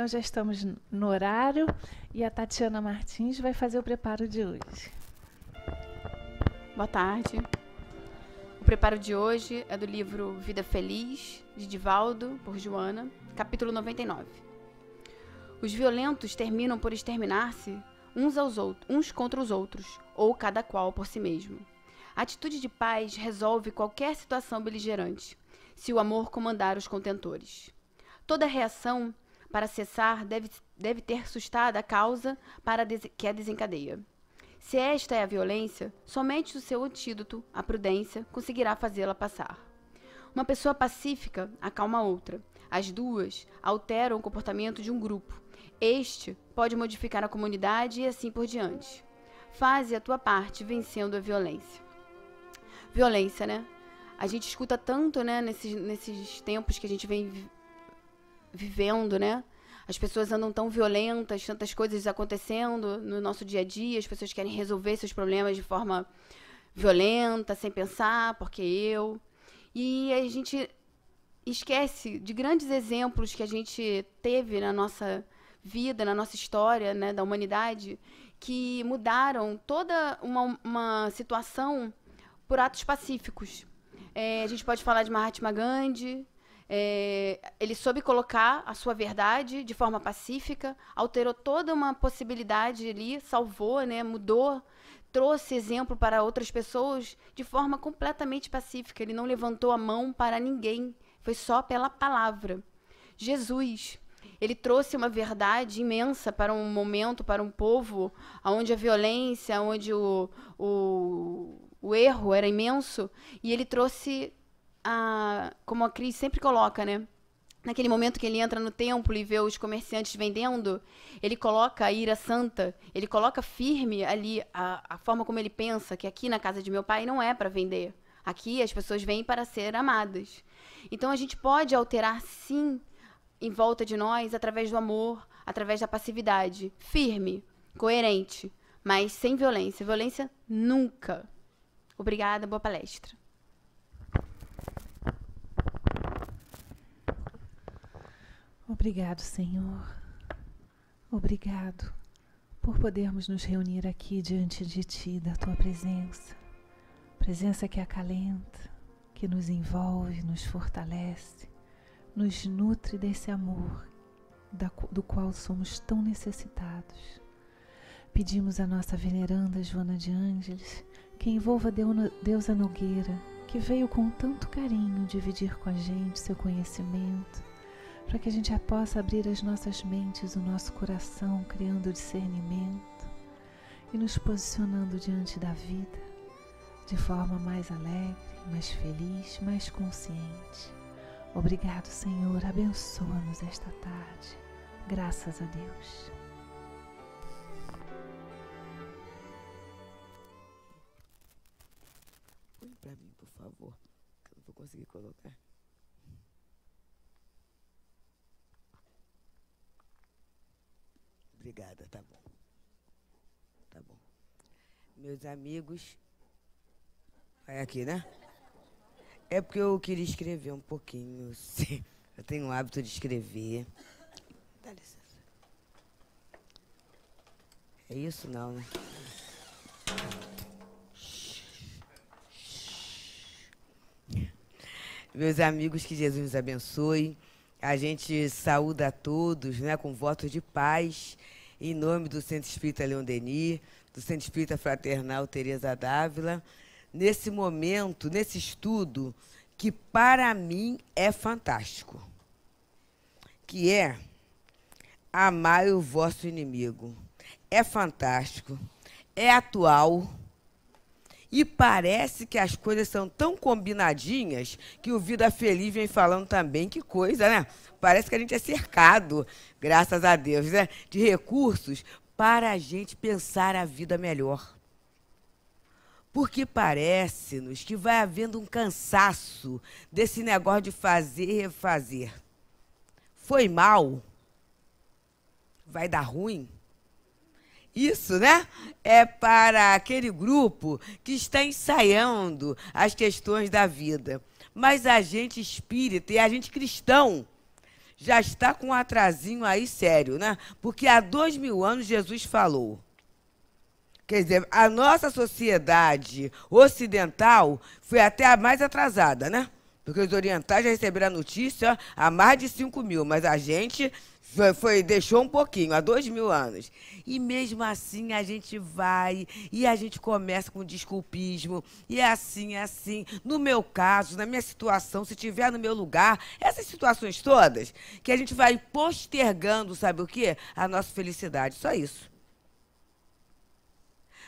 Nós já estamos no horário e a Tatiana Martins vai fazer o preparo de hoje. Boa tarde. O preparo de hoje é do livro Vida Feliz, de Divaldo, por Joana, capítulo 99. Os violentos terminam por exterminar-se uns contra os outros, ou cada qual por si mesmo. A atitude de paz resolve qualquer situação beligerante, se o amor comandar os contentores. Toda reação para cessar deve ter sustada a causa que a desencadeia. Se esta é a violência, somente o seu antídoto, a prudência, conseguirá fazê-la passar. Uma pessoa pacífica acalma outra. As duas alteram o comportamento de um grupo. Este pode modificar a comunidade e assim por diante. Faze a tua parte vencendo a violência. Violência, né? A gente escuta tanto, né, nesses tempos que a gente vem vivendo, né? As pessoas andam tão violentas, tantas coisas acontecendo no nosso dia a dia, as pessoas querem resolver seus problemas de forma violenta, sem pensar, porque eu. E a gente esquece de grandes exemplos que a gente teve na nossa vida, na nossa história, né, da humanidade, que mudaram toda uma situação por atos pacíficos. A gente pode falar de Mahatma Gandhi. Ele soube colocar a sua verdade de forma pacífica, alterou toda uma possibilidade ali, salvou, né, mudou, trouxe exemplo para outras pessoas de forma completamente pacífica. Ele não levantou a mão para ninguém, foi só pela palavra. Jesus, ele trouxe uma verdade imensa para um momento, para um povo, onde a violência, onde o erro era imenso, e ele trouxe como a Cris sempre coloca, né? Naquele momento que ele entra no templo e vê os comerciantes vendendo, ele coloca a ira santa, ele coloca firme ali a forma como ele pensa, que aqui na casa de meu pai não é para vender. Aqui as pessoas vêm para ser amadas. Então a gente pode alterar, sim, em volta de nós, através do amor, através da passividade. Firme, coerente, mas sem violência. Violência nunca. Obrigada, boa palestra. Obrigado, Senhor. Obrigado por podermos nos reunir aqui diante de Ti, da Tua presença. Presença que acalenta, que nos envolve, nos fortalece, nos nutre desse amor do qual somos tão necessitados. Pedimos à nossa veneranda Joana de Ângeles que envolva Deusa Nogueira, que veio com tanto carinho dividir com a gente seu conhecimento, para que a gente possa abrir as nossas mentes, o nosso coração, criando discernimento e nos posicionando diante da vida de forma mais alegre, mais feliz, mais consciente. Obrigado, Senhor. Abençoa-nos esta tarde. Graças a Deus. Põe para mim, por favor, que eu não vou conseguir colocar. Obrigada, tá bom. Tá bom. Meus amigos... Vai aqui, né? É porque eu queria escrever um pouquinho. Eu tenho o hábito de escrever. Dá licença. É isso não, né? Meus amigos, que Jesus nos abençoe. A gente saúda a todos, né, com votos de paz, em nome do Centro Espírita Leon Denis, do Centro Espírita Fraternal Teresa d'Ávila, nesse momento, nesse estudo, que para mim é fantástico, que é amai o vosso inimigo. É fantástico, é atual, e parece que as coisas são tão combinadinhas que o Vida Feliz vem falando também. Que coisa, né? Parece que a gente é cercado, graças a Deus, né, de recursos para a gente pensar a vida melhor. Porque parece-nos que vai havendo um cansaço desse negócio de fazer e refazer. Foi mal? Vai dar ruim? Isso, né? É para aquele grupo que está ensaiando as questões da vida. Mas a gente espírita e a gente cristão já está com um atrasinho aí sério, né? Porque há 2000 anos Jesus falou. Quer dizer, a nossa sociedade ocidental foi até a mais atrasada, né? Porque os orientais já receberam a notícia há mais de 5.000, mas a gente deixou um pouquinho, há 2000 anos. E mesmo assim a gente vai, e a gente começa com desculpismo, e é assim, é assim. No meu caso, na minha situação, se tiver no meu lugar, essas situações todas, que a gente vai postergando, sabe o quê? A nossa felicidade, só isso.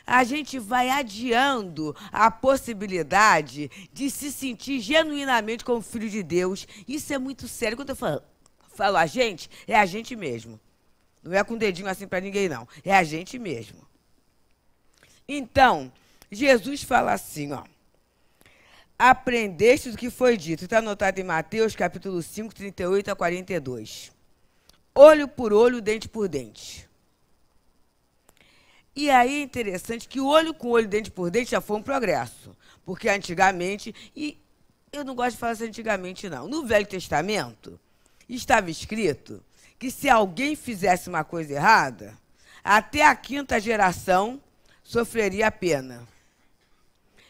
A gente vai adiando a possibilidade de se sentir genuinamente como filho de Deus. Isso é muito sério. Quando eu falo a gente, é a gente mesmo. Não é com o dedinho assim para ninguém, não. É a gente mesmo. Então, Jesus fala assim, ó. Aprendeste do que foi dito. Está anotado em Mateus, capítulo 5, 38 a 42. Olho por olho, dente por dente. E aí é interessante que olho com olho, dente por dente já foi um progresso. Porque antigamente, e eu não gosto de falar assim antigamente, não. No Velho Testamento, estava escrito que se alguém fizesse uma coisa errada, até a 5ª geração sofreria a pena.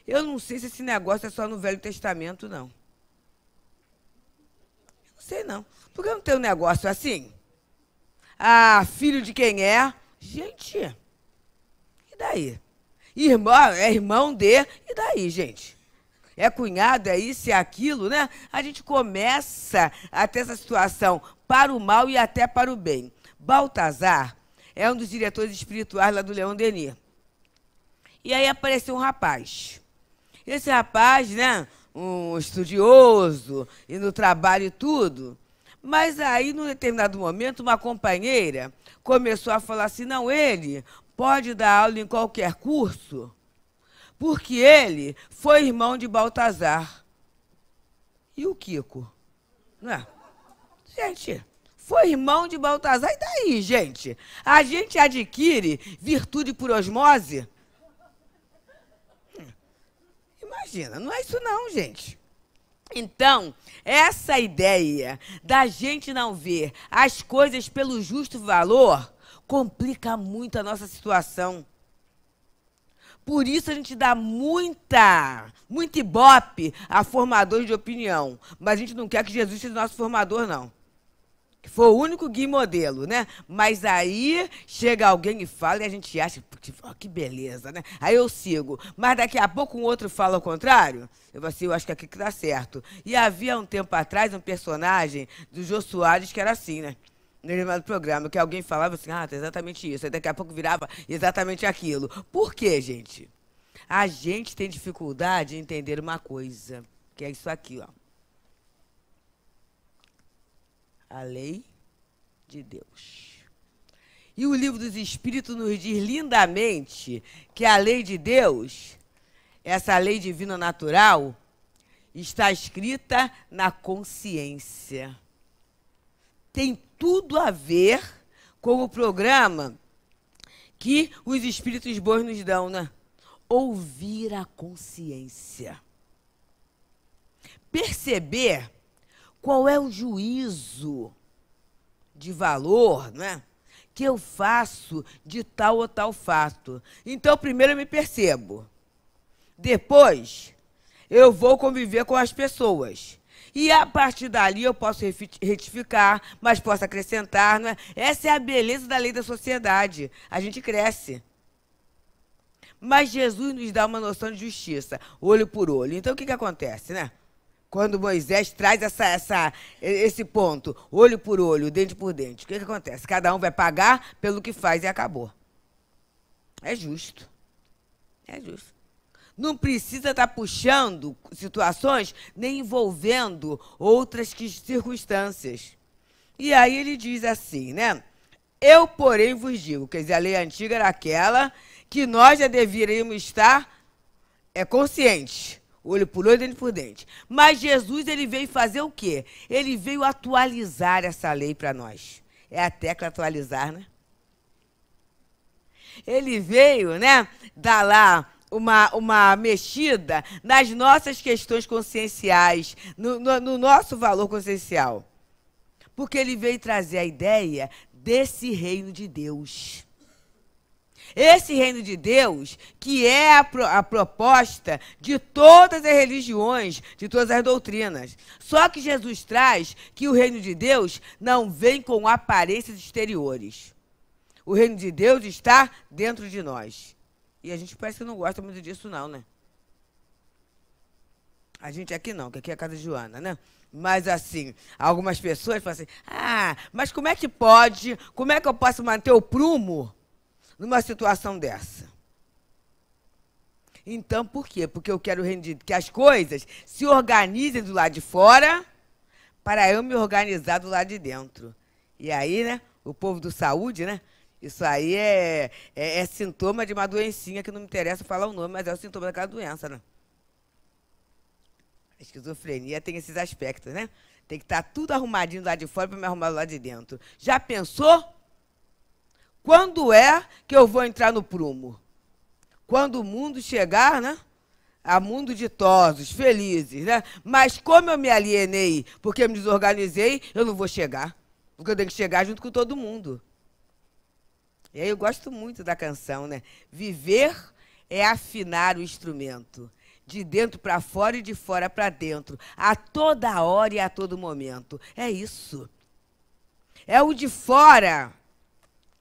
Eu não sei se esse negócio é só no Velho Testamento, não. Não sei, não. Porque não tem um negócio assim? Ah, filho de quem é? Gente, e daí? Irmão, é irmão de, e daí, gente? É cunhado, é isso, é aquilo, né? A gente começa a ter essa situação para o mal e até para o bem. Baltazar é um dos diretores espirituais lá do Leon Denis. E aí apareceu um rapaz. Esse rapaz, né, um estudioso, e no trabalho e tudo. Mas aí, num determinado momento, uma companheira começou a falar assim, não, ele pode dar aula em qualquer curso, porque ele foi irmão de Baltazar. E o Kiko? Não é? Gente, foi irmão de Baltazar, e daí, gente? A gente adquire virtude por osmose? Imagina, não é isso não, gente. Então, essa ideia da gente não ver as coisas pelo justo valor complica muito a nossa situação. Por isso a gente dá muito ibope a formadores de opinião. Mas a gente não quer que Jesus seja nosso formador, não. Que foi o único guia modelo, né? Mas aí chega alguém e fala e a gente acha, que beleza, né? Aí eu sigo. Mas daqui a pouco um outro fala o contrário. Eu falo assim, eu acho que aqui que dá certo. E havia um tempo atrás um personagem do Jô Soares que era assim, né? No determinado programa, que alguém falava assim, tá exatamente isso. Aí daqui a pouco virava exatamente aquilo. Por quê, gente? A gente tem dificuldade em entender uma coisa, que é isso aqui, ó. A lei de Deus. E o livro dos Espíritos nos diz lindamente que a lei de Deus, essa lei divina natural, está escrita na consciência. Tem tudo a ver com o programa que os espíritos bons nos dão, né? Ouvir a consciência. Perceber qual é o juízo de valor, né, que eu faço de tal ou tal fato. Então, primeiro eu me percebo. Depois, eu vou conviver com as pessoas. E a partir dali eu posso retificar, mas posso acrescentar, não é? Essa é a beleza da lei da sociedade. A gente cresce. Mas Jesus nos dá uma noção de justiça, olho por olho. Então, o que acontece, né? Quando Moisés traz esse ponto, olho por olho, dente por dente, o que acontece? Cada um vai pagar pelo que faz e acabou. É justo. É justo. Não precisa estar puxando situações nem envolvendo outras circunstâncias. E aí ele diz assim, né? Eu, porém, vos digo, quer dizer, a lei antiga era aquela que nós já deveríamos estar conscientes. Olho por olho, dente por dente. Mas Jesus, ele veio fazer o quê? Ele veio atualizar essa lei para nós. É a tecla atualizar, né? Ele veio, né, dar lá uma mexida nas nossas questões conscienciais, no nosso valor consciencial. Porque ele veio trazer a ideia desse reino de Deus. Esse reino de Deus, que é a proposta de todas as religiões, de todas as doutrinas. Só que Jesus traz que o reino de Deus não vem com aparências exteriores. O reino de Deus está dentro de nós. E a gente parece que não gosta muito disso não, né? A gente aqui não, que aqui é a casa de Joana, né? Mas assim, algumas pessoas falam assim, mas como é que pode, como é que eu posso manter o prumo numa situação dessa? Então, por quê? Porque eu quero que as coisas se organizem do lado de fora para eu me organizar do lado de dentro. E aí, né, o povo do saúde, né, isso aí é sintoma de uma doencinha que não me interessa falar o nome, mas é o sintoma daquela doença, né? A esquizofrenia tem esses aspectos, né? Tem que estar tudo arrumadinho do lado de fora para me arrumar do lado de dentro. Já pensou? Quando é que eu vou entrar no prumo? Quando o mundo chegar, né? A mundo ditosos, felizes, né? Mas como eu me alienei porque me desorganizei, eu não vou chegar. Porque eu tenho que chegar junto com todo mundo. E aí eu gosto muito da canção, né? Viver é afinar o instrumento. De dentro para fora e de fora para dentro. A toda hora e a todo momento. É isso. É o de fora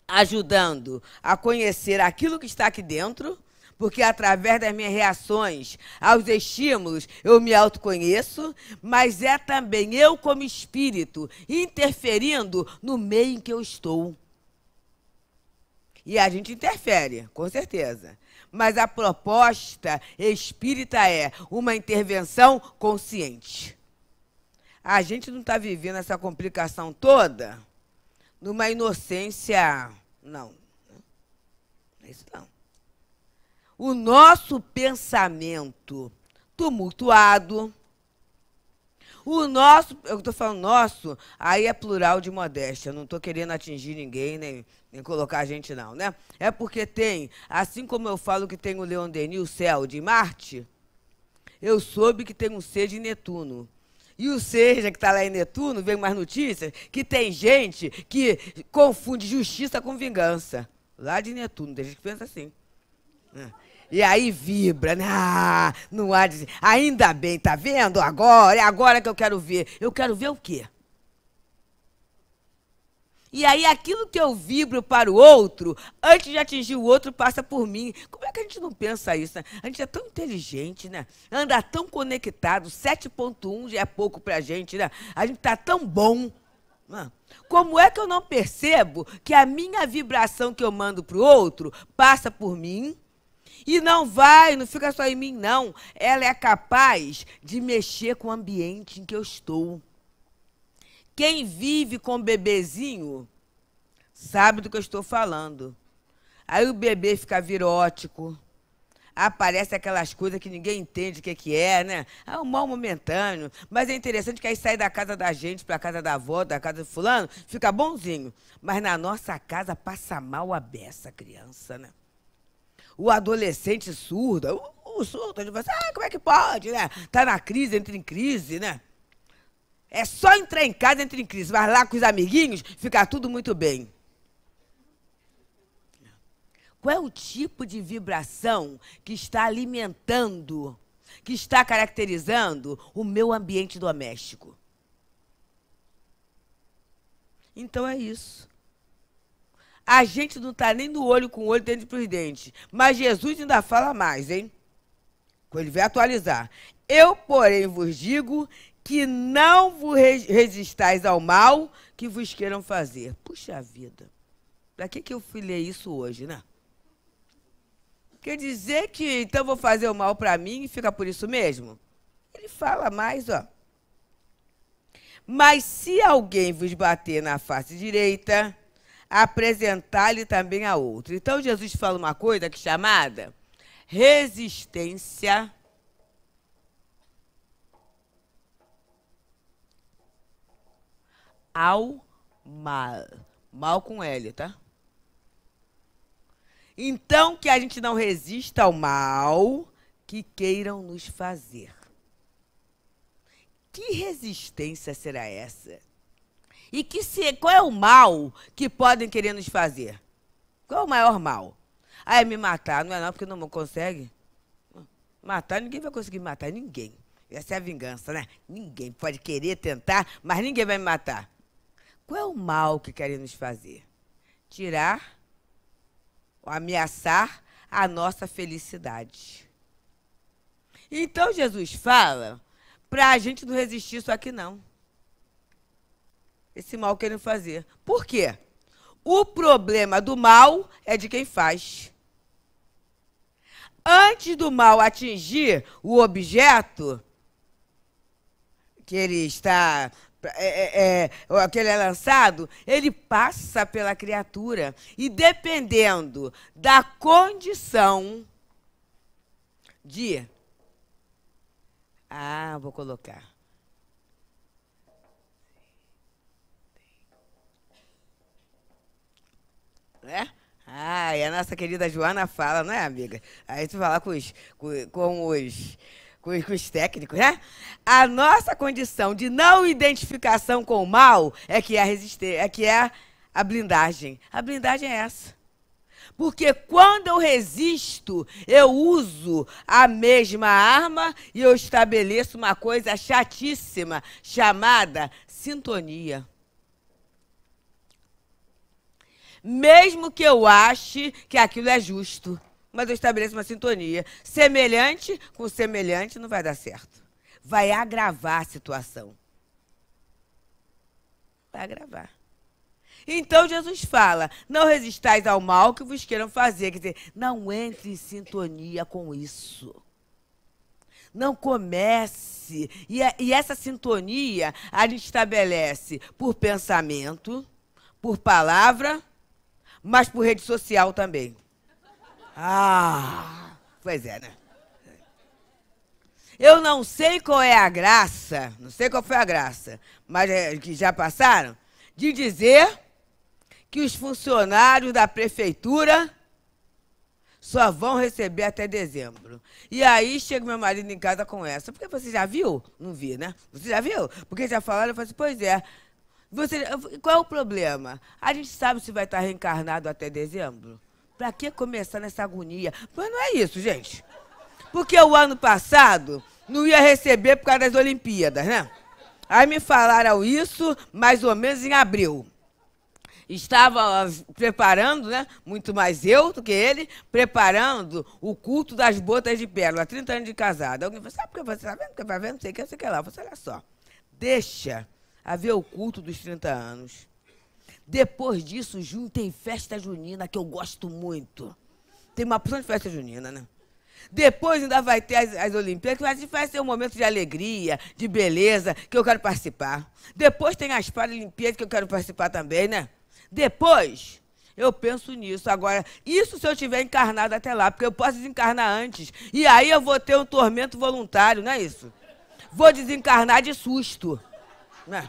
ajudando a conhecer aquilo que está aqui dentro, porque através das minhas reações aos estímulos eu me autoconheço, mas é também eu como espírito interferindo no meio em que eu estou. E a gente interfere, com certeza. Mas a proposta espírita é uma intervenção consciente. A gente não está vivendo essa complicação toda numa inocência. Não. Não é isso não. O nosso pensamento tumultuado, o nosso, eu estou falando nosso, aí é plural de modéstia, não estou querendo atingir ninguém, nem colocar a gente não, né? É porque tem, assim como eu falo que tem o Leon Denis, o céu de Marte, eu soube que tem um ser de Netuno. E o seja que está lá em Netuno, vem mais notícias, que tem gente que confunde justiça com vingança. Lá de Netuno, tem gente que pensa assim. E aí vibra, né? Não há de... Ainda bem, tá vendo? Agora, é agora que eu quero ver. Eu quero ver o quê? E aí aquilo que eu vibro para o outro, antes de atingir o outro, passa por mim. Como é que a gente não pensa isso, né? A gente é tão inteligente, né? Anda tão conectado, 7.1 já é pouco pra gente, né? A gente tá tão bom. Como é que eu não percebo que a minha vibração que eu mando pro outro passa por mim? E não fica só em mim, não. Ela é capaz de mexer com o ambiente em que eu estou. Quem vive com bebezinho sabe do que eu estou falando. Aí o bebê fica virótico, aparece aquelas coisas que ninguém entende o que é, né? É um mal momentâneo, mas é interessante que aí sai da casa da gente para a casa da avó, da casa do fulano, fica bonzinho. Mas na nossa casa passa mal a beça a criança, né? O adolescente surdo, o surdo, ele fala assim, como é que pode, né? Tá na crise, entra em crise, né? É só entrar em casa, entra em crise, mas lá com os amiguinhos, fica tudo muito bem. Qual é o tipo de vibração que está alimentando, que está caracterizando o meu ambiente doméstico? Então é isso. A gente não está nem no olho com o olho dentro dos dentes. Mas Jesus ainda fala mais, hein? Quando ele vai atualizar. Eu, porém, vos digo que não vos resistais ao mal que vos queiram fazer. Puxa vida. Para que eu fui ler isso hoje, né? Quer dizer que, então, vou fazer o mal para mim e fica por isso mesmo? Ele fala mais, ó. Mas se alguém vos bater na face direita, apresentar-lhe também a outra. Então, Jesus fala uma coisa que é chamada resistência ao mal. Mal com L, tá? Então, que a gente não resista ao mal que queiram nos fazer. Que resistência será essa? E qual é o mal que podem querer nos fazer? Qual é o maior mal? Ah, é me matar. Não é não, porque não consegue. Matar, ninguém vai conseguir matar. Ninguém. Essa é a vingança, né? Ninguém pode querer tentar, mas ninguém vai me matar. Qual é o mal que querem nos fazer? Tirar ou ameaçar a nossa felicidade. Então, Jesus fala para a gente não resistir isso aqui, não. Esse mal querem fazer. Por quê? O problema do mal é de quem faz. Antes do mal atingir o objeto que ele está, que ele é lançado, ele passa pela criatura. E dependendo da condição de... vou colocar. Né? E a nossa querida Joana fala, não é, amiga? Aí tu fala com os técnicos, né? A nossa condição de não identificação com o mal é que é a blindagem. A blindagem é essa. Porque quando eu resisto, eu uso a mesma arma e eu estabeleço uma coisa chatíssima chamada sintonia. Mesmo que eu ache que aquilo é justo, mas eu estabeleço uma sintonia. Semelhante com semelhante não vai dar certo. Vai agravar a situação. Vai agravar. Então Jesus fala, não resistais ao mal que vos queiram fazer. Quer dizer, não entre em sintonia com isso. Não comece. E essa sintonia a gente estabelece por pensamento, por palavra, mas por rede social também. Pois é, né? Eu não sei qual é a graça, não sei qual foi a graça, mas que já passaram, de dizer que os funcionários da prefeitura só vão receber até dezembro. E aí chega meu marido em casa com essa. Porque você já viu? Não vi, né? Você já viu? Porque já falaram, eu falei assim, pois é. Qual é o problema? A gente sabe se vai estar reencarnado até dezembro? Para que começar nessa agonia? Mas não é isso, gente. Porque o ano passado não ia receber por causa das Olimpíadas, né? Aí me falaram isso mais ou menos em abril. Estava preparando, né? Muito mais eu do que ele, preparando o culto das botas de pérola, 30 anos de casada. Alguém falou, sabe por que você está vendo? Porque vai vendo, não sei o que lá. Eu falei, olha só, deixa haver o culto dos 30 anos. Depois disso, junho tem festa junina, que eu gosto muito. Tem uma porção de festa junina, né? Depois ainda vai ter as Olimpíadas, que vai ser um momento de alegria, de beleza, que eu quero participar. Depois tem as Paralimpíadas, que eu quero participar também, né? Depois, eu penso nisso. Agora, isso se eu estiver encarnado até lá, porque eu posso desencarnar antes. E aí eu vou ter um tormento voluntário, não é isso? Vou desencarnar de susto, né?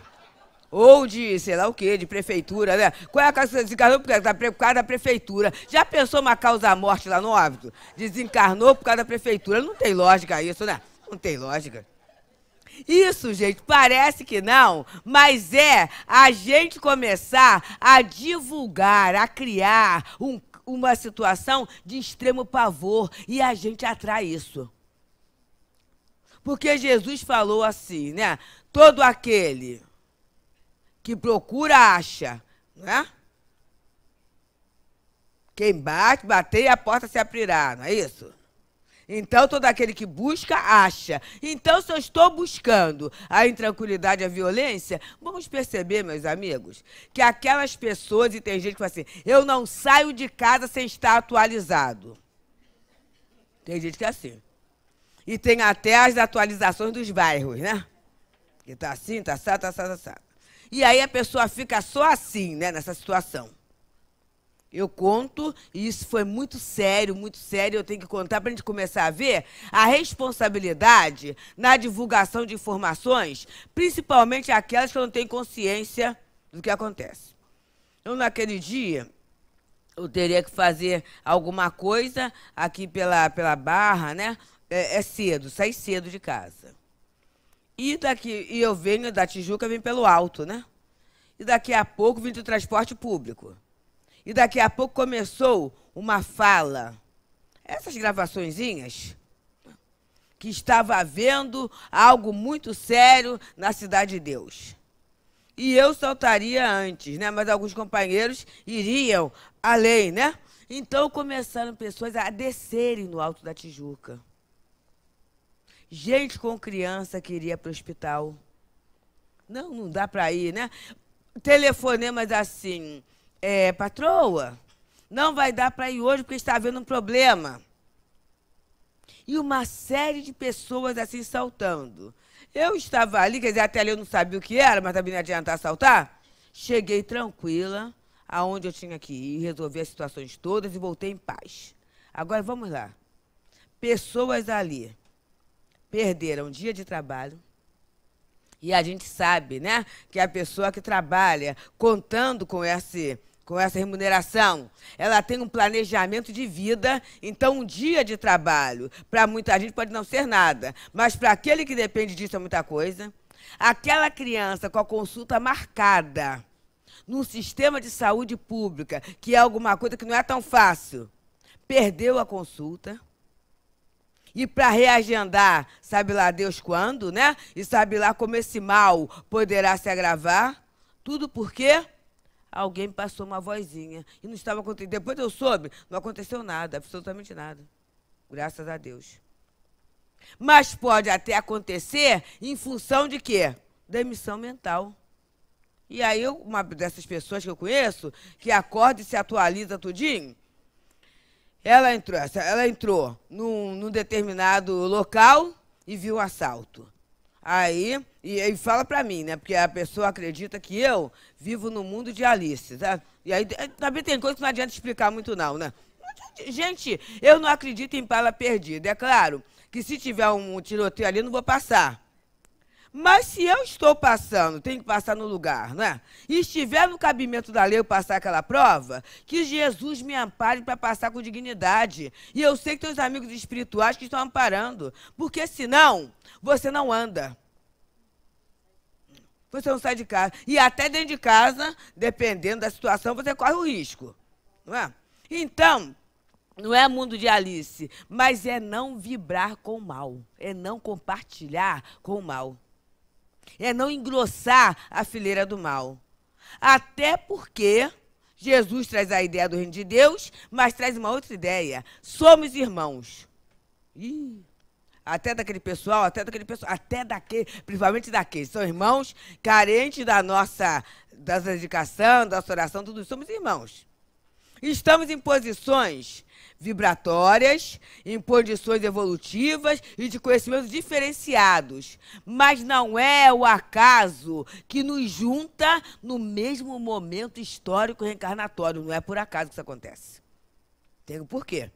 Ou de, sei lá o quê, de prefeitura, né? Qual é a causa que você desencarnou? Por causa da prefeitura. Já pensou uma causa-morte lá no óbito? Desencarnou por causa da prefeitura. Não tem lógica isso, né? Não tem lógica. Isso, gente, parece que não, mas é a gente começar a divulgar, a criar uma situação de extremo pavor e a gente atrai isso. Porque Jesus falou assim, né? Todo aquele que procura, acha, né? Quem bate, bater e a porta se abrirá, não é isso? Então, todo aquele que busca, acha. Então, se eu estou buscando a intranquilidade e a violência, vamos perceber, meus amigos, que aquelas pessoas, e tem gente que fala assim, eu não saio de casa sem estar atualizado. Tem gente que é assim. E tem até as atualizações dos bairros, né? Que tá assim, tá assado, tá assado, tá assado. E aí a pessoa fica só assim, né, nessa situação. Eu conto, e isso foi muito sério, eu tenho que contar para a gente começar a ver a responsabilidade na divulgação de informações, principalmente aquelas que não têm consciência do que acontece. Eu, naquele dia, eu teria que fazer alguma coisa aqui pela Barra, né? Cedo, saí cedo de casa. E eu venho da Tijuca, venho pelo alto, né? e daqui a pouco vim do transporte público. E daqui a pouco começou uma fala. Essas gravaçõezinhas, que estava havendo algo muito sério na Cidade de Deus. E eu saltaria antes, né? Mas alguns companheiros iriam além, né? Então começaram pessoas a descerem no Alto da Tijuca. Gente com criança que iria para o hospital. Não dá para ir, né? Telefonemas assim, patroa, não vai dar para ir hoje porque está havendo um problema. E uma série de pessoas assim saltando. Eu estava ali, quer dizer, até ali eu não sabia o que era, mas também não adianta saltar. Cheguei tranquila, aonde eu tinha que ir, resolvi as situações todas e voltei em paz. Agora vamos lá. Pessoas ali perderam um dia de trabalho. E a gente sabe, né, que a pessoa que trabalha contando com essa remuneração, ela tem um planejamento de vida, então um dia de trabalho, para muita gente pode não ser nada, mas para aquele que depende disso é muita coisa. Aquela criança com a consulta marcada num sistema de saúde pública, que é alguma coisa que não é tão fácil, perdeu a consulta. E para reagendar, sabe lá Deus quando, né? E sabe lá como esse mal poderá se agravar. Tudo porque alguém passou uma vozinha. E não estava acontecendo. Depois eu soube, não aconteceu nada, absolutamente nada. Graças a Deus. Mas pode até acontecer em função de quê? Demissão mental. E aí, uma dessas pessoas que eu conheço, que acorda e se atualiza tudinho, ela entrou num determinado local e viu um assalto. Aí, e fala para mim, né? Porque a pessoa acredita que eu vivo no mundo de Alice, tá? E aí também tem coisa que não adianta explicar muito não, né? Gente, eu não acredito em bala perdida. É claro que se tiver um tiroteio ali, eu não vou passar. Mas se eu estou passando, tenho que passar no lugar, né? E estiver no cabimento da lei eu passar aquela prova, que Jesus me ampare para passar com dignidade. E eu sei que tem os amigos espirituais que estão amparando, porque senão você não anda. Você não sai de casa. E até dentro de casa, dependendo da situação, você corre o risco. Não é? Então, não é mundo de Alice, mas é não vibrar com o mal. É não compartilhar com o mal. É não engrossar a fileira do mal. Até porque Jesus traz a ideia do reino de Deus, mas traz uma outra ideia. Somos irmãos. Até daquele pessoal, principalmente daqueles, são irmãos carentes da nossa dedicação, da nossa oração, tudo isso, somos irmãos. Estamos em posições vibratórias, em posições evolutivas e de conhecimentos diferenciados. Mas não é o acaso que nos junta no mesmo momento histórico reencarnatório. Não é por acaso que isso acontece. Tem um porquê.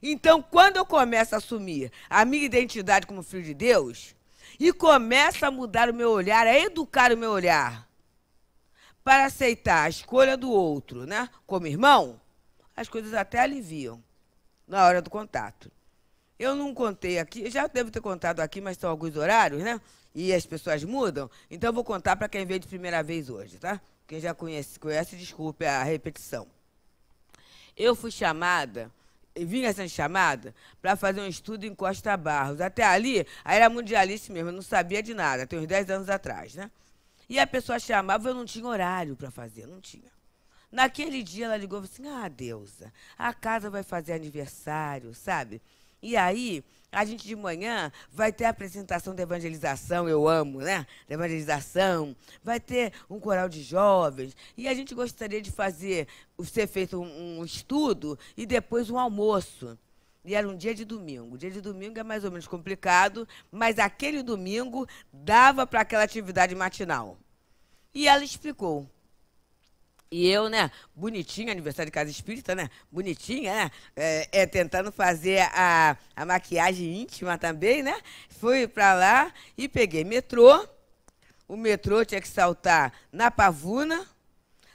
Então, quando eu começo a assumir a minha identidade como filho de Deus e começo a mudar o meu olhar, a educar o meu olhar para aceitar a escolha do outro, né, como irmão, as coisas até aliviam na hora do contato. Eu não contei aqui, já devo ter contado aqui, mas são alguns horários, né? E as pessoas mudam, então eu vou contar para quem veio de primeira vez hoje, tá? Quem já conhece, desculpe a repetição. Eu fui chamada, vinha sendo chamada para fazer um estudo em Costa Barros. Até ali, aí era mundialista mesmo, eu não sabia de nada, tem uns 10 anos atrás, né? E a pessoa chamava, eu não tinha horário para fazer, não tinha. Naquele dia ela ligou e falou assim, Deusa, a casa vai fazer aniversário, sabe? E aí, a gente de manhã vai ter a apresentação da evangelização, eu amo, né? Da evangelização, vai ter um coral de jovens, e a gente gostaria de ser feito um estudo e depois um almoço. E era um dia de domingo. O dia de domingo é mais ou menos complicado, mas aquele domingo dava para aquela atividade matinal. E ela explicou. E eu, né, bonitinha, aniversário de casa espírita, né, bonitinha, né, tentando fazer a maquiagem íntima também, né, fui para lá e peguei metrô. O metrô tinha que saltar na Pavuna.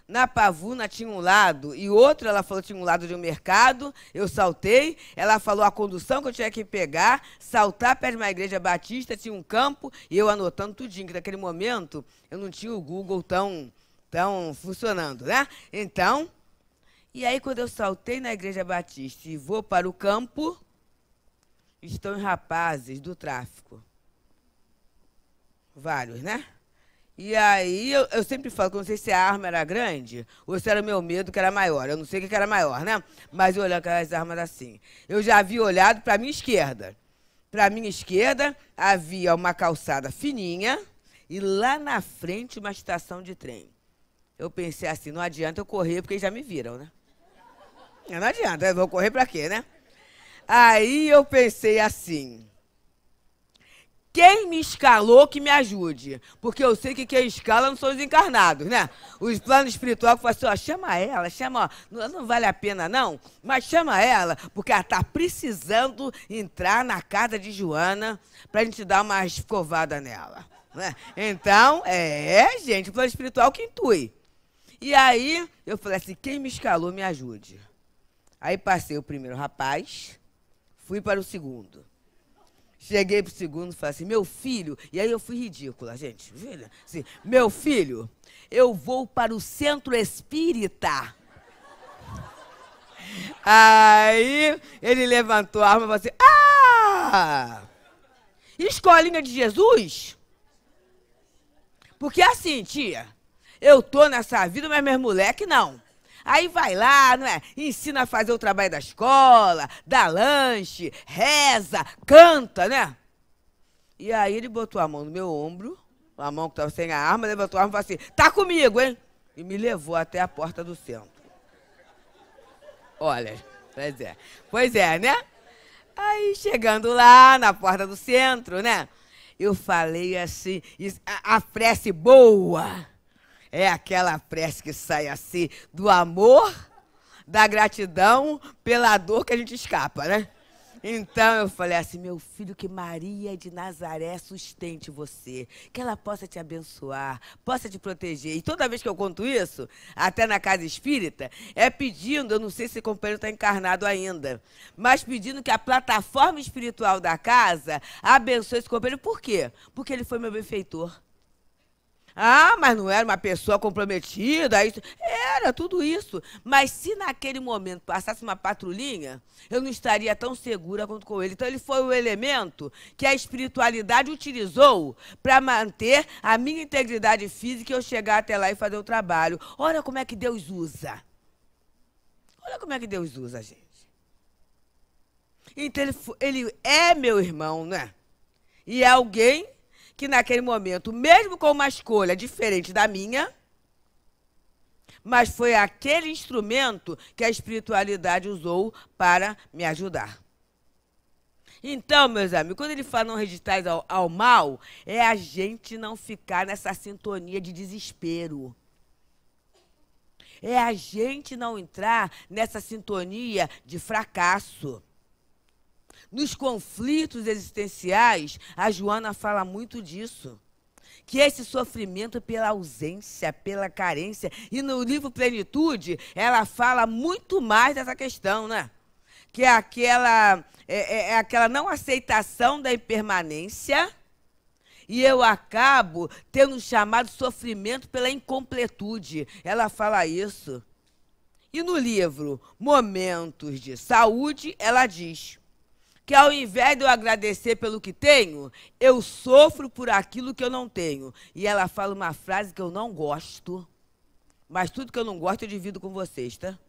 Na Pavuna tinha um lado e outro, ela falou, tinha um lado de um mercado, eu saltei, ela falou a condução que eu tinha que pegar, saltar perto de uma igreja batista, tinha um campo, e eu anotando tudinho, que naquele momento eu não tinha o Google tão funcionando, né? Então, e aí quando eu saltei na igreja batista e vou para o campo, estão rapazes do tráfico. Vários, né? E aí, eu sempre falo que eu não sei se a arma era grande ou se era o meu medo que era maior. Eu não sei o que era maior, né? Mas eu olhando aquelas armas assim. Eu já havia olhado para a minha esquerda. Para a minha esquerda havia uma calçada fininha e lá na frente uma estação de trem. Eu pensei assim, não adianta eu correr porque eles já me viram, né? Não adianta, eu vou correr para quê, né? Aí eu pensei assim... Quem me escalou que me ajude, porque eu sei que quem escala não são os encarnados, né? Os planos espirituais que falam assim, ó, chama ela, chama, ó, não vale a pena não, mas chama ela, porque ela está precisando entrar na casa de Joana para a gente dar uma escovada nela. Né? Então, gente, o plano espiritual que intui. E aí, eu falei assim, quem me escalou me ajude. Aí passei o primeiro rapaz, fui para o segundo. Cheguei pro segundo e falei assim, meu filho... E aí eu fui ridícula, gente. Assim, meu filho, eu vou para o centro espírita. Aí ele levantou a arma e falou assim, escolinha de Jesus? Porque assim, tia, eu tô nessa vida, mas meus moleques não. Aí vai lá, não é? Ensina a fazer o trabalho da escola, dá lanche, reza, canta, né? E aí ele botou a mão no meu ombro, a mão que estava sem a arma, levantou a arma e falou assim, tá comigo, hein? E me levou até a porta do centro. Olha, pois é, né? Aí chegando lá na porta do centro, né? Eu falei assim, a prece boa. É aquela prece que sai assim, do amor, da gratidão, pela dor que a gente escapa, né? Então eu falei assim, meu filho, que Maria de Nazaré sustente você, que ela possa te abençoar, possa te proteger. E toda vez que eu conto isso, até na casa espírita, é pedindo, eu não sei se o companheiro está encarnado ainda, mas pedindo que a plataforma espiritual da casa abençoe esse companheiro. Por quê? Porque ele foi meu benfeitor. Ah, mas não era uma pessoa comprometida, isso. Era tudo isso. Mas se naquele momento passasse uma patrulhinha, eu não estaria tão segura quanto com ele. Então ele foi o elemento que a espiritualidade utilizou para manter a minha integridade física e eu chegar até lá e fazer o trabalho. Olha como é que Deus usa. Olha como é que Deus usa, gente. Então ele é meu irmão, né? E é alguém que naquele momento, mesmo com uma escolha diferente da minha, mas foi aquele instrumento que a espiritualidade usou para me ajudar. Então, meus amigos, quando ele fala não registrais ao mal, é a gente não ficar nessa sintonia de desespero. É a gente não entrar nessa sintonia de fracasso. Nos conflitos existenciais, a Joana fala muito disso. Que esse sofrimento pela ausência, pela carência. E no livro Plenitude, ela fala muito mais dessa questão, né? Que é aquela não aceitação da impermanência. E eu acabo tendo chamado sofrimento pela incompletude. Ela fala isso. E no livro Momentos de Saúde, ela diz que ao invés de eu agradecer pelo que tenho, eu sofro por aquilo que eu não tenho. E ela fala uma frase que eu não gosto, mas tudo que eu não gosto eu divido com vocês, tá?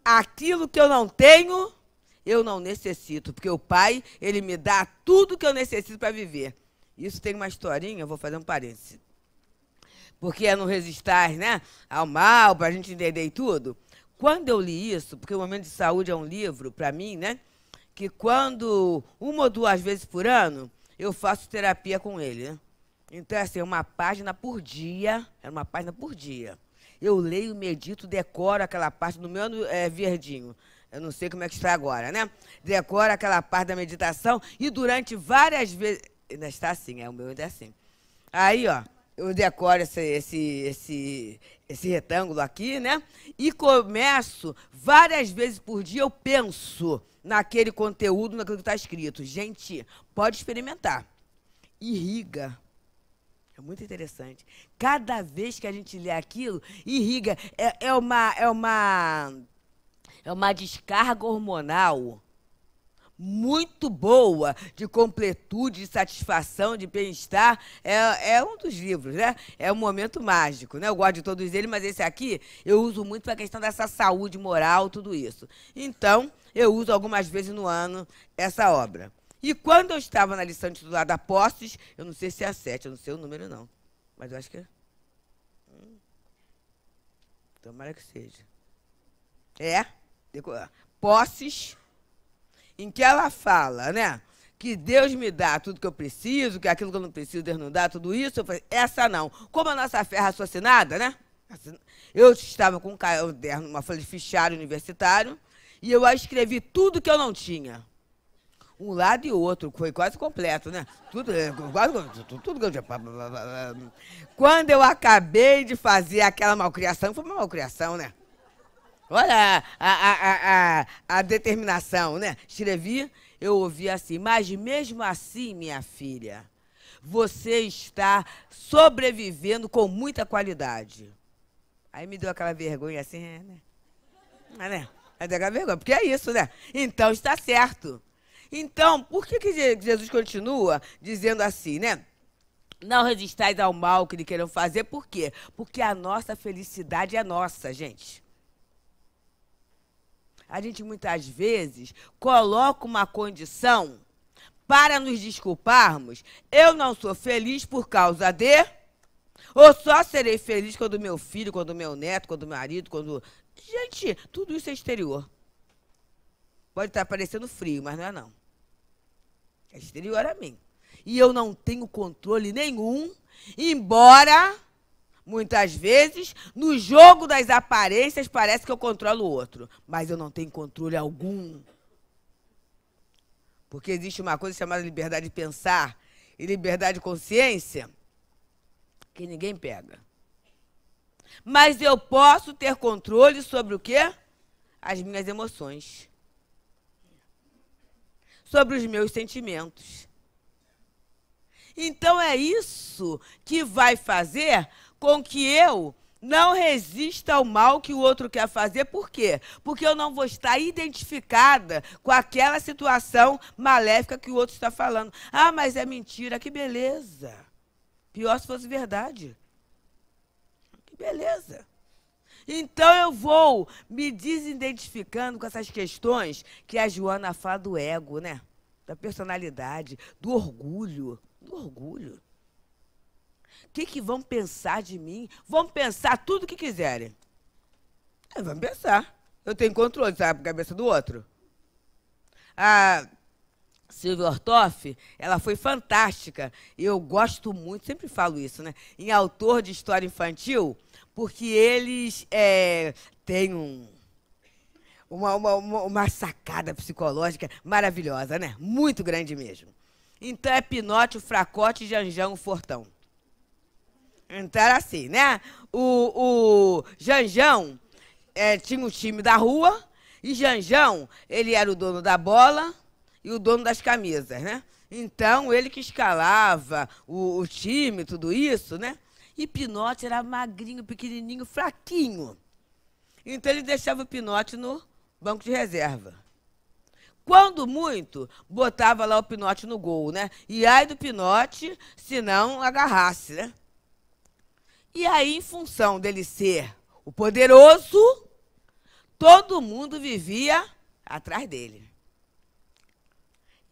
Aquilo que eu não tenho, eu não necessito, porque o Pai, Ele me dá tudo que eu necessito para viver. Isso tem uma historinha, eu vou fazer um parêntese. Porque é no Resistais, né, ao mal, para a gente entender tudo. Quando eu li isso, porque o Momento de Saúde é um livro, para mim, né, que quando, 1 ou 2 vezes por ano, eu faço terapia com ele, né? Então, assim, uma página por dia, era uma página por dia. Eu leio, medito, decoro aquela parte, no meu verdinho, eu não sei como é que está agora, né? Decoro aquela parte da meditação e durante várias vezes, ainda está assim, o meu ainda é assim. Aí, ó, eu decoro esse retângulo aqui, né? E começo, várias vezes por dia, eu penso naquele conteúdo, naquilo que está escrito. Gente, pode experimentar. Irriga. É muito interessante. Cada vez que a gente lê aquilo, irriga. É uma descarga hormonal muito boa, de completude, de satisfação, de bem-estar. É um dos livros, né? É um momento mágico, né? Eu gosto de todos eles, mas esse aqui eu uso muito para a questão dessa saúde moral, tudo isso. Então, eu uso algumas vezes no ano essa obra. E quando eu estava na lição intitulada Posses, eu não sei se é a 7, eu não sei o número, não. Mas eu acho que é. Tomara que seja. Posses, em que ela fala, né, que Deus me dá tudo que eu preciso, que aquilo que eu não preciso, Deus não dá, tudo isso. Eu falei, essa não. Como a nossa fé é raciocinada, né? Eu estava com um caderno, uma folha de fichário universitário, e eu escrevi tudo que eu não tinha. Um lado e outro, foi quase completo, né? Tudo que eu tinha. Quando eu acabei de fazer aquela malcriação, foi uma malcriação, né? Olha a determinação, né? Escrevi, eu ouvi assim, mas mesmo assim, minha filha, você está sobrevivendo com muita qualidade. Aí me deu aquela vergonha assim, né? Né? Aí deu aquela vergonha, porque é isso, né? Então está certo. Então, por que Jesus continua dizendo assim, né? Não resistais ao mal que lhe queiram fazer, por quê? Porque a nossa felicidade é nossa, gente. A gente, muitas vezes, coloca uma condição para nos desculparmos. Eu não sou feliz por causa de... Ou só serei feliz quando meu filho, quando meu neto, quando meu marido, quando... Gente, tudo isso é exterior. Pode estar parecendo frio, mas não é não. É exterior a mim. E eu não tenho controle nenhum, embora... Muitas vezes, no jogo das aparências, parece que eu controlo o outro. Mas eu não tenho controle algum. Porque existe uma coisa chamada liberdade de pensar e liberdade de consciência que ninguém pega. Mas eu posso ter controle sobre o quê? As minhas emoções. Sobre os meus sentimentos. Então é isso que vai fazer com que eu não resista ao mal que o outro quer fazer. Por quê? Porque eu não vou estar identificada com aquela situação maléfica que o outro está falando. Ah, mas é mentira, que beleza. Pior se fosse verdade. Que beleza. Então eu vou me desidentificando com essas questões que a Joana fala do ego, né? Da personalidade, do orgulho. Do orgulho. O que vão pensar de mim? Vão pensar tudo o que quiserem. Vão pensar. Eu tenho controle, sabe, a cabeça do outro. A Silvia Ortoff, ela foi fantástica. Eu gosto muito, sempre falo isso, né? Em autor de história infantil, porque eles têm uma sacada psicológica maravilhosa, né? Muito grande mesmo. Então é Pinote, o Fracote e Janjão, o Fortão. Então era assim, né? O Janjão tinha o time da rua e Janjão, ele era o dono da bola e o dono das camisas, né? Então, ele que escalava o time, tudo isso, né? E Pinote era magrinho, pequenininho, fraquinho. Então, ele deixava o Pinote no banco de reserva. Quando muito, botava lá o Pinote no gol, né? E ai do Pinote, se não agarrasse, né? E aí, em função dele ser o poderoso, todo mundo vivia atrás dele.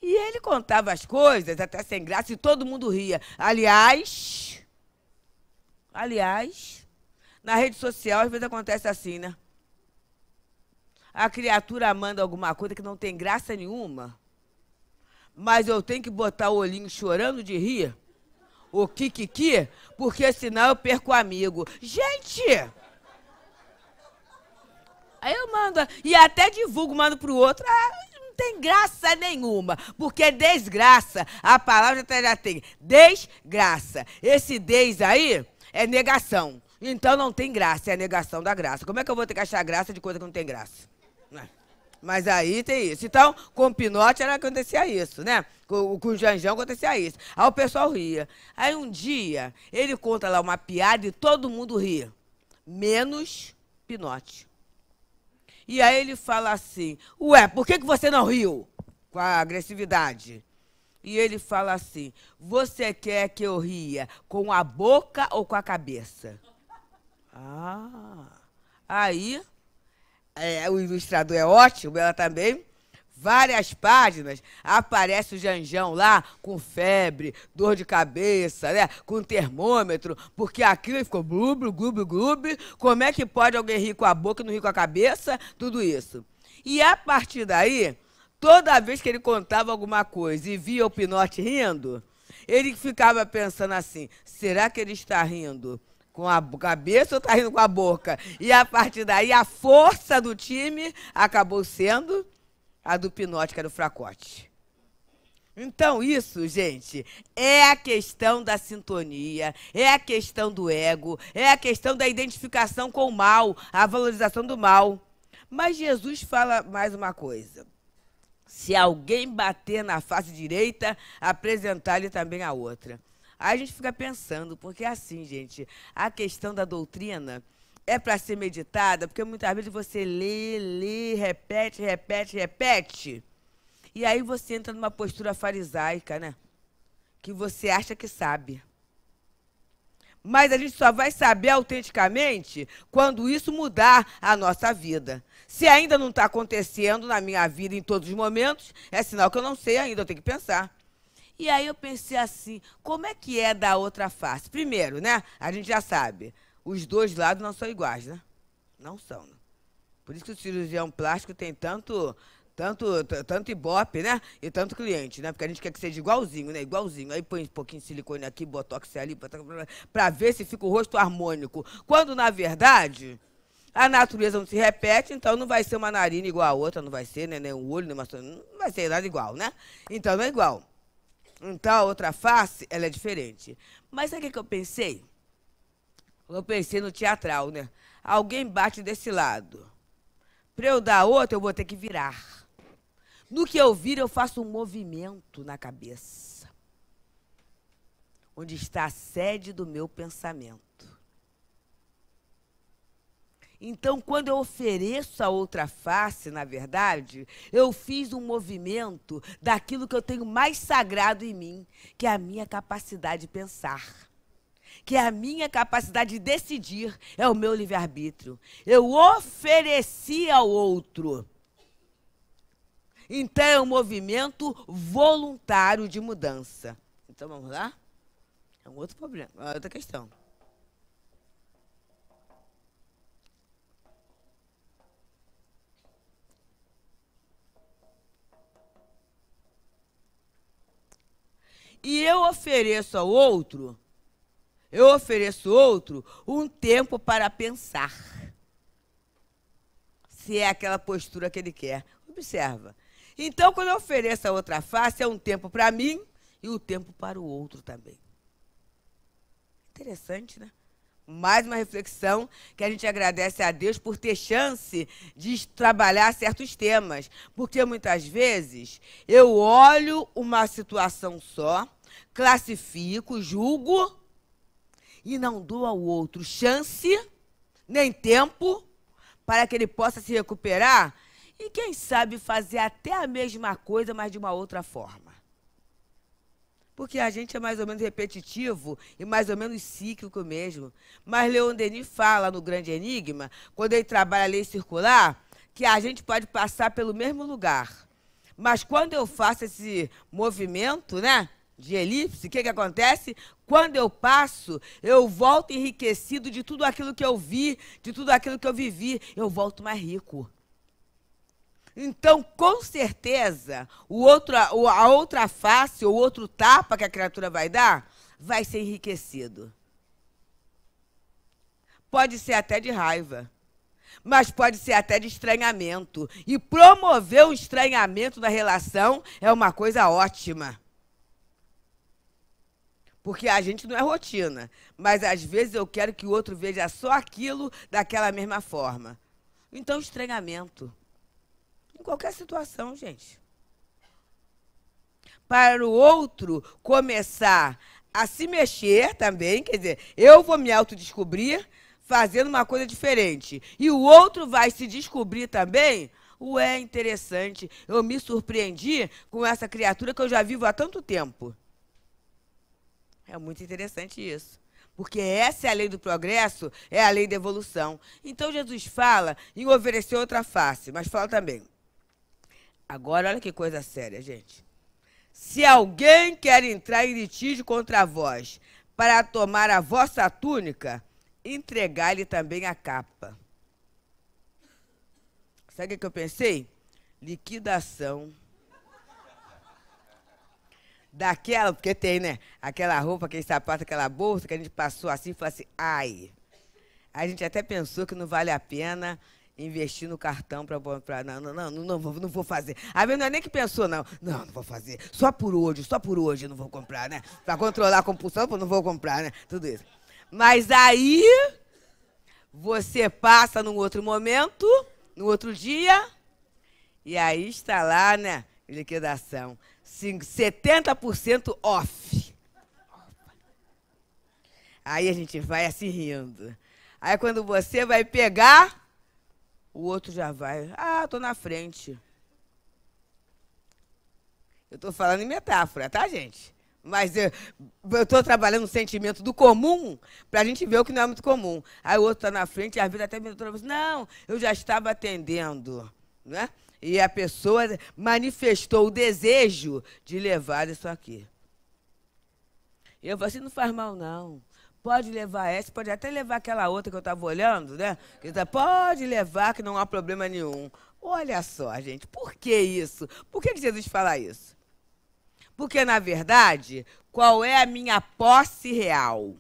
E ele contava as coisas, até sem graça, e todo mundo ria. Aliás, na rede social, às vezes acontece assim, né? A criatura manda alguma coisa que não tem graça nenhuma, mas eu tenho que botar o olhinho chorando de rir, o kikiki, porque senão eu perco o amigo. Gente! Aí eu mando, e até divulgo, mando pro outro. Ah, não tem graça nenhuma, porque desgraça, a palavra já tem desgraça. Esse des aí é negação. Então não tem graça, é a negação da graça. Como é que eu vou ter que achar graça de coisa que não tem graça? Mas aí tem isso. Então, com o Pinote acontecia isso, né? Com o Janjão acontecia isso. Aí o pessoal ria. Aí um dia, ele conta lá uma piada e todo mundo ria. Menos Pinote. E aí ele fala assim, ué, por que você não riu? Com a agressividade. E ele fala assim, você quer que eu ria com a boca ou com a cabeça? Aí, o ilustrador é ótimo, ela também. Várias páginas, aparece o Janjão lá com febre, dor de cabeça, né? Com termômetro, porque aquilo ficou glub, glub, glub. Como é que pode alguém rir com a boca e não rir com a cabeça? Tudo isso. E a partir daí, toda vez que ele contava alguma coisa e via o Pinote rindo, ele ficava pensando assim, será que ele está rindo com a cabeça ou está rindo com a boca? E a partir daí, a força do time acabou sendo a do Pinote, que era o fracote. Então, isso, gente, é a questão da sintonia, é a questão do ego, é a questão da identificação com o mal, a valorização do mal. Mas Jesus fala mais uma coisa. Se alguém bater na face direita, apresentar-lhe também a outra. Aí a gente fica pensando, porque é assim, gente, a questão da doutrina é para ser meditada, porque muitas vezes você lê, repete, e aí você entra numa postura farisaica, né? Que você acha que sabe. Mas a gente só vai saber autenticamente quando isso mudar a nossa vida. Se ainda não está acontecendo na minha vida em todos os momentos, é sinal que eu não sei ainda, eu tenho que pensar. E aí eu pensei assim, como é que é da outra face? Primeiro, né? A gente já sabe. Os dois lados não são iguais, né? Não são. Né? Por isso que o cirurgião plástico tem tanto ibope, né? E tanto cliente, né? Porque a gente quer que seja igualzinho, né? Igualzinho. Aí põe um pouquinh de silicone aqui, botox ali, para ver se fica o rosto harmônico. Quando, na verdade, a natureza não se repete, então não vai ser uma narina igual a outra, não vai ser, né? Nem um olho, nem uma... não vai ser nada igual, né? Então não é igual. Então a outra face, ela é diferente. Mas sabe o que eu pensei? Eu pensei no teatral, né? Alguém bate desse lado. Para eu dar outro, eu vou ter que virar. No que eu viro, eu faço um movimento na cabeça. Onde está a sede do meu pensamento. Então, quando eu ofereço a outra face, na verdade, eu fiz um movimento daquilo que eu tenho mais sagrado em mim, que é a minha capacidade de pensar. Que é a minha capacidade de decidir, é o meu livre-arbítrio. Eu ofereci ao outro. Então, é um movimento voluntário de mudança. Então, vamos lá? É um outro problema, é outra questão. E eu ofereço ao outro um tempo para pensar. Se é aquela postura que ele quer. Observa. Então, quando eu ofereço a outra face, é um tempo para mim e um tempo para o outro também. Interessante, né? Mais uma reflexão que a gente agradece a Deus por ter chance de trabalhar certos temas. Porque, muitas vezes, eu olho uma situação só, classifico, julgo, e não dou ao outro chance, nem tempo, para que ele possa se recuperar e, quem sabe, fazer até a mesma coisa, mas de uma outra forma. Porque a gente é mais ou menos repetitivo e mais ou menos cíclico mesmo. Mas Leon Denis fala no Grande Enigma, quando ele trabalha a lei circular, que a gente pode passar pelo mesmo lugar. Mas quando eu faço esse movimento, né, de elipse, o que acontece? Quando eu passo, eu volto enriquecido de tudo aquilo que eu vi, de tudo aquilo que eu vivi, eu volto mais rico. Então, com certeza, a outra face, o outro tapa que a criatura vai dar, vai ser enriquecido. Pode ser até de raiva. mas pode ser até de estranhamento. E promover o estranhamento da relação é uma coisa ótima. Porque a gente não é rotina, mas às vezes eu quero que o outro veja só aquilo daquela mesma forma. Então, estranhamento. Em qualquer situação, gente. Para o outro começar a se mexer também, quer dizer, eu vou me autodescobrir fazendo uma coisa diferente. E o outro vai se descobrir também. Ué, interessante. Eu me surpreendi com essa criatura que eu já vivo há tanto tempo. É muito interessante isso. Porque essa é a lei do progresso, é a lei da evolução. Então, Jesus fala em oferecer outra face, mas fala também. Agora, olha que coisa séria, gente. Se alguém quer entrar em litígio contra vós para tomar a vossa túnica, entregai-lhe também a capa. Sabe o que eu pensei? Liquidação. Daquela, porque tem, né? Aquela roupa, aquele sapato, aquela bolsa que a gente passou assim e falou assim, ai. A gente até pensou que não vale a pena investir no cartão para não vou fazer. Às vezes não é nem que pensou, não vou fazer. Só por hoje eu não vou comprar, né? Para controlar a compulsão, não vou comprar, né? Tudo isso. Mas aí, você passa num outro momento, no outro dia, e aí está lá, né? Liquidação. 70% off. Aí a gente vai assim rindo. Aí quando você vai pegar, o outro já vai. Ah, tô na frente. Eu tô falando em metáfora, tá, gente? Mas eu tô trabalhando o sentimento do comum pra gente ver o que não é muito comum. Aí o outro tá na frente e às vezes até me fala assim, não, eu já estava atendendo, né? E a pessoa manifestou o desejo de levar isso aqui. E eu falei assim, não faz mal, não. Pode levar essa, pode até levar aquela outra que eu estava olhando, né? Pode levar, que não há problema nenhum. Olha só, gente, por que isso? Por que Jesus fala isso? Porque, na verdade, qual é a minha posse real?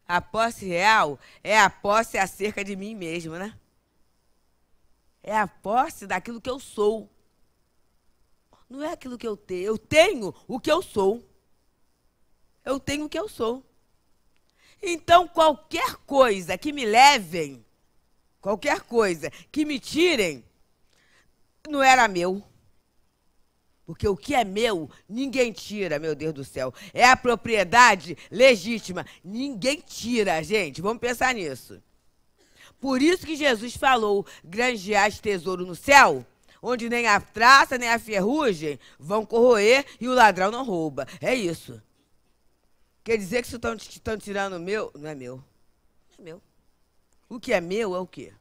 A posse real é a posse acerca de mim mesmo, né? É a posse daquilo que eu sou. Não é aquilo que eu tenho. Eu tenho o que eu sou. Eu tenho o que eu sou. Então, qualquer coisa que me levem, qualquer coisa que me tirem, não era meu. Porque o que é meu, ninguém tira, meu Deus do céu. É a propriedade legítima. Ninguém tira, gente. Vamos pensar nisso. Por isso que Jesus falou, granjeais tesouro no céu, onde nem a traça, nem a ferrugem vão corroer e o ladrão não rouba. É isso. Quer dizer que se estão tirando o meu, não é meu. Não é meu. O que é meu é o quê?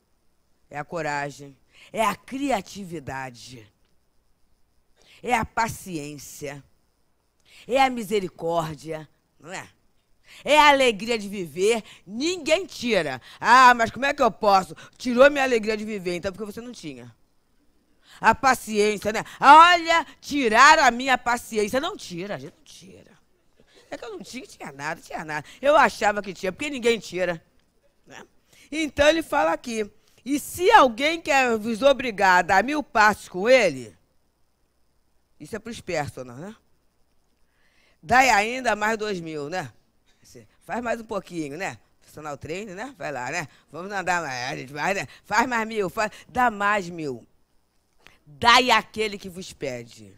É a coragem, é a criatividade. É a paciência, é a misericórdia, não é? É a alegria de viver, ninguém tira. Ah, mas como é que eu posso? Tirou minha alegria de viver, então porque você não tinha. A paciência, né? Olha, tiraram a minha paciência. Não tira, a gente não tira. É que eu não tinha nada, tinha nada. Eu achava que tinha, porque ninguém tira. Né? Então ele fala aqui, e se alguém quer vos obrigar a dar 1000 passos com ele, isso é para os personas, né? Dai ainda mais 2000, né? Faz mais um pouquinho, né? Personal trainer, né? Vai lá, né? Vamos andar mais, a gente vai, né? Faz mais 1000, dá mais 1000. Dai àquele que vos pede.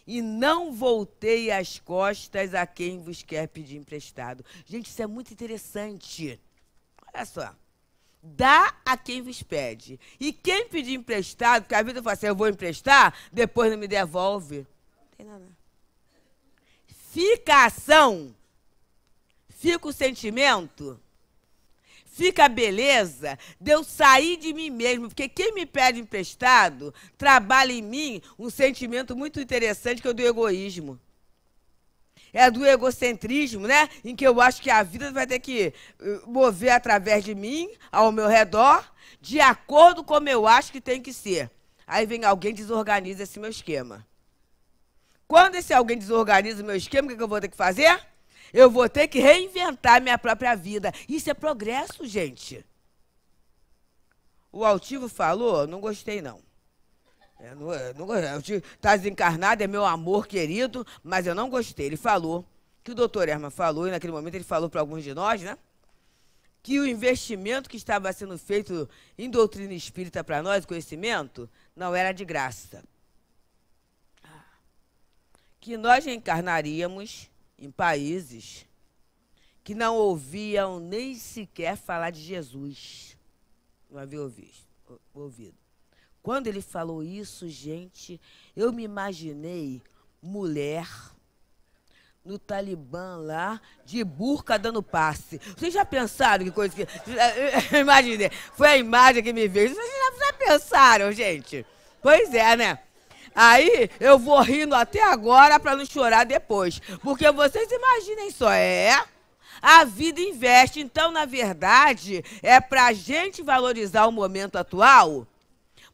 E não voltei as costas a quem vos quer pedir emprestado. Gente, isso é muito interessante. Olha só. Dá a quem vos pede. E quem pedir emprestado, porque às vezes eu falo assim, eu vou emprestar, depois não me devolve. Não tem nada. Fica a ação, fica o sentimento, fica a beleza de eu sair de mim mesmo. Porque quem me pede emprestado, trabalha em mim um sentimento muito interessante que é o do egoísmo. É do egocentrismo, né? Em que eu acho que a vida vai ter que mover através de mim, ao meu redor, de acordo com como eu acho que tem que ser. Aí vem alguém e desorganiza esse meu esquema. Quando esse alguém desorganiza o meu esquema, o que eu vou ter que fazer? Eu vou ter que reinventar minha própria vida. Isso é progresso, gente. O altivo falou, não gostei, não. Está desencarnado, é meu amor querido, mas eu não gostei. Ele falou, que o doutor Herman falou, e naquele momento ele falou para alguns de nós, né? Que o investimento que estava sendo feito em doutrina espírita para nós, conhecimento, não era de graça. Que nós reencarnaríamos em países que não ouviam nem sequer falar de Jesus. Não havia ouvido. Quando ele falou isso, gente, eu me imaginei mulher no Talibã lá, de burca dando passe. Vocês já pensaram que coisa que... Imaginei. Foi a imagem que me veio. Vocês já pensaram, gente? Pois é, né? Aí eu vou rindo até agora para não chorar depois. Porque vocês imaginem só, a vida investe. Então, na verdade, é para a gente valorizar o momento atual,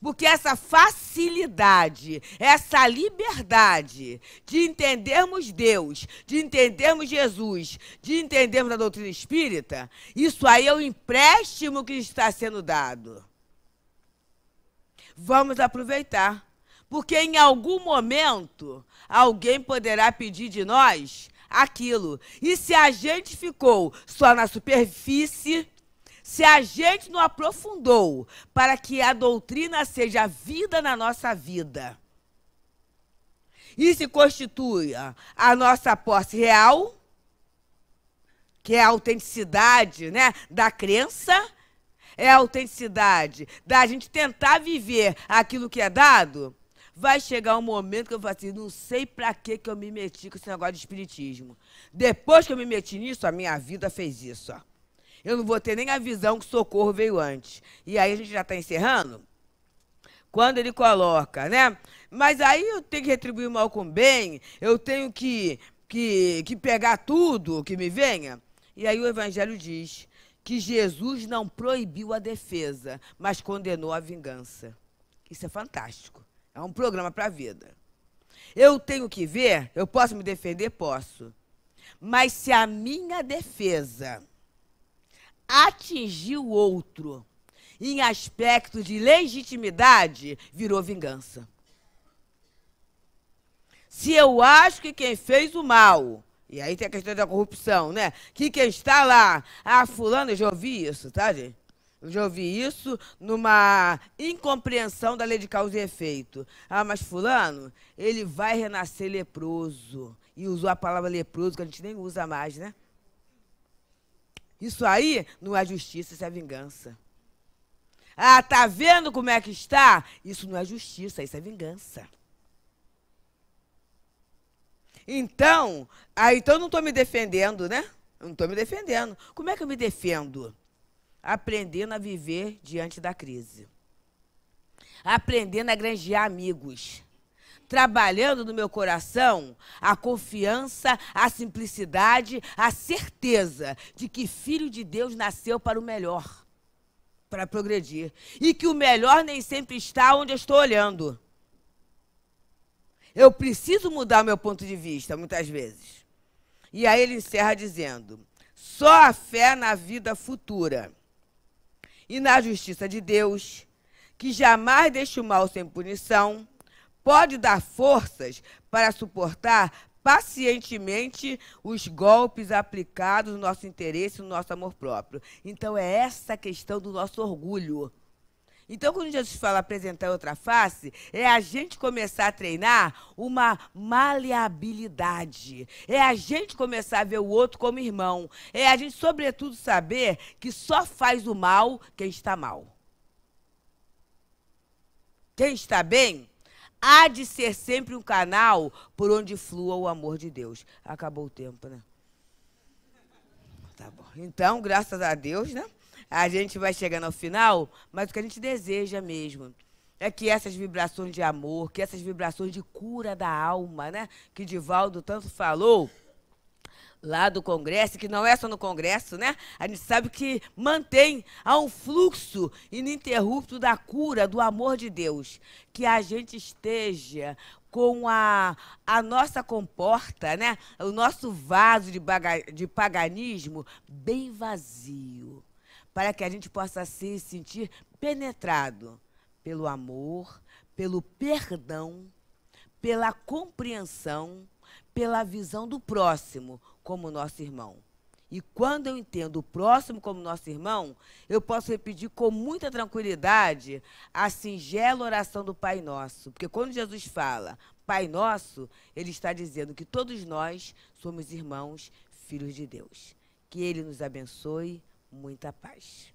porque essa facilidade, essa liberdade de entendermos Deus, de entendermos Jesus, de entendermos a doutrina espírita, isso aí é o empréstimo que está sendo dado. Vamos aproveitar. Porque em algum momento alguém poderá pedir de nós aquilo. E se a gente ficou só na superfície, se a gente não aprofundou para que a doutrina seja vida na nossa vida e se constitua a nossa posse real, que é a autenticidade, né, da crença, é a autenticidade da gente tentar viver aquilo que é dado, vai chegar um momento que eu falo assim, não sei para que eu me meti com esse negócio de espiritismo. Depois que eu me meti nisso, a minha vida fez isso, ó. Eu não vou ter nem a visão que Socorro veio antes. E aí a gente já está encerrando. Quando ele coloca, né? Mas aí eu tenho que retribuir o mal com o bem, eu tenho que pegar tudo que me venha. E aí o Evangelho diz que Jesus não proibiu a defesa, mas condenou a vingança. Isso é fantástico. É um programa para a vida. Eu tenho que ver, eu posso me defender? Posso. Mas se a minha defesa atingir o outro em aspecto de legitimidade, virou vingança. Se eu acho que quem fez o mal, e aí tem a questão da corrupção, né? Que quem está lá, fulano, eu já ouvi isso, tá, gente? Eu já ouvi isso numa incompreensão da lei de causa e efeito. Mas fulano, ele vai renascer leproso. E usou a palavra leproso, que a gente nem usa mais, né? Isso aí não é justiça, isso é vingança. Tá vendo como é que está? Isso não é justiça, isso é vingança. Então eu não estou me defendendo, né? Eu não estou me defendendo. Como é que eu me defendo? Aprendendo a viver diante da crise. Aprendendo a granjear amigos. Trabalhando no meu coração a confiança, a simplicidade, a certeza de que filho de Deus nasceu para o melhor, para progredir. E que o melhor nem sempre está onde eu estou olhando. Eu preciso mudar o meu ponto de vista, muitas vezes. E aí ele encerra dizendo, só a fé na vida futura e na justiça de Deus, que jamais deixa o mal sem punição, pode dar forças para suportar pacientemente os golpes aplicados no nosso interesse e no nosso amor próprio. Então, é essa questão do nosso orgulho. Então, quando Jesus fala apresentar outra face, é a gente começar a treinar uma maleabilidade. É a gente começar a ver o outro como irmão. É a gente, sobretudo, saber que só faz o mal quem está mal. Quem está bem, há de ser sempre um canal por onde flua o amor de Deus. Acabou o tempo, né? Tá bom. Então, graças a Deus, né? A gente vai chegando ao final, mas o que a gente deseja mesmo é que essas vibrações de amor, que essas vibrações de cura da alma, né? Que Divaldo tanto falou lá do Congresso, que não é só no Congresso, né? A gente sabe que há um fluxo ininterrupto da cura, do amor de Deus. Que a gente esteja com a nossa comporta, né? O nosso vaso de paganismo bem vazio, para que a gente possa se sentir penetrado pelo amor, pelo perdão, pela compreensão, pela visão do próximo como nosso irmão. E quando eu entendo o próximo como nosso irmão, eu posso repetir com muita tranquilidade a singela oração do Pai Nosso. Porque quando Jesus fala Pai Nosso, ele está dizendo que todos nós somos irmãos, filhos de Deus. Que ele nos abençoe. Muita paz.